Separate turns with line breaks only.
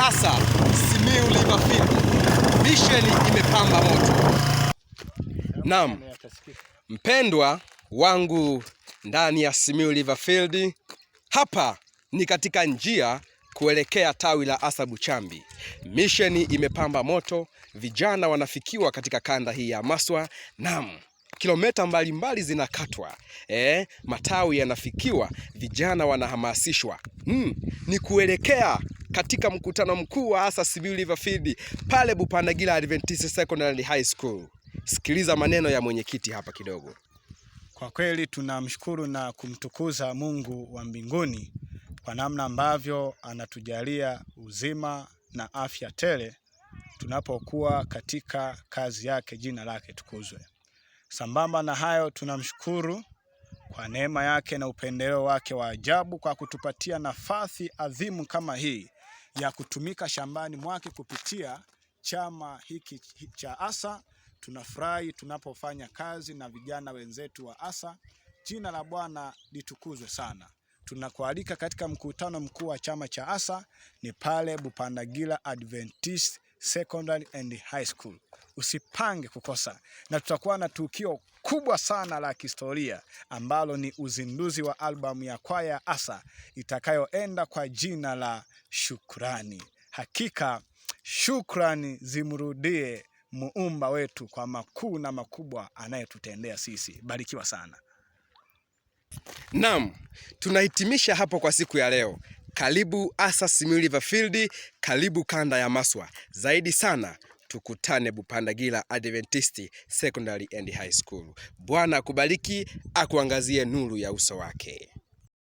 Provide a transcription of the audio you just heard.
Asa Simiyu Riverfield. Misheni imepamba moto. Naam, mpendwa wangu ndani ya Simiyu Riverfield, hapa ni katika njia kuelekea tawi la Asa Buchambi. Misheni imepamba moto, vijana wanafikiwa katika kanda hii ya Maswa. Naam, kilomita mbalimbali zinakatwa, matawi yanafikiwa, vijana wanahamasishwa. Ni kuelekea katika mkutano mkuu wa Asa Simiyu Riverfield pale Bupandagila Adventist Secondary High School. Sikiliza maneno ya mwenyekiti hapa kidogo.
Kwa kweli tunamshukuru na kumtukuza Mungu wa mbinguni kwa namna ambavyo anatujalia uzima na afya tele tunapokuwa katika kazi yake. Jina lake tukuzwe. Sambamba na hayo, tunamshukuru kwa neema yake na upendeleo wake wa ajabu kwa kutupatia nafasi adhimu kama hii ya kutumika shambani mwake kupitia chama hiki cha Asa. Tunafurahi tunapofanya kazi na vijana wenzetu wa Asa. Jina la Bwana litukuzwe sana. Tunakualika katika mkutano mkuu wa chama cha Asa, ni pale Bupandagila Adventist Secondary and High School. Usipange kukosa, na tutakuwa na tukio kubwa sana la kihistoria ambalo ni uzinduzi wa albamu ya kwaya Asa itakayoenda kwa jina la Shukrani. Hakika shukrani zimrudie Muumba wetu kwa makuu na makubwa anayetutendea sisi. Barikiwa sana.
Naam, tunahitimisha hapo kwa siku ya leo. Karibu Asa Simiyu Riverfield, karibu kanda ya Maswa. Zaidi sana tukutane Bupandagila Adventist Secondary and High School. Bwana akubariki, akuangazie nuru ya uso wake.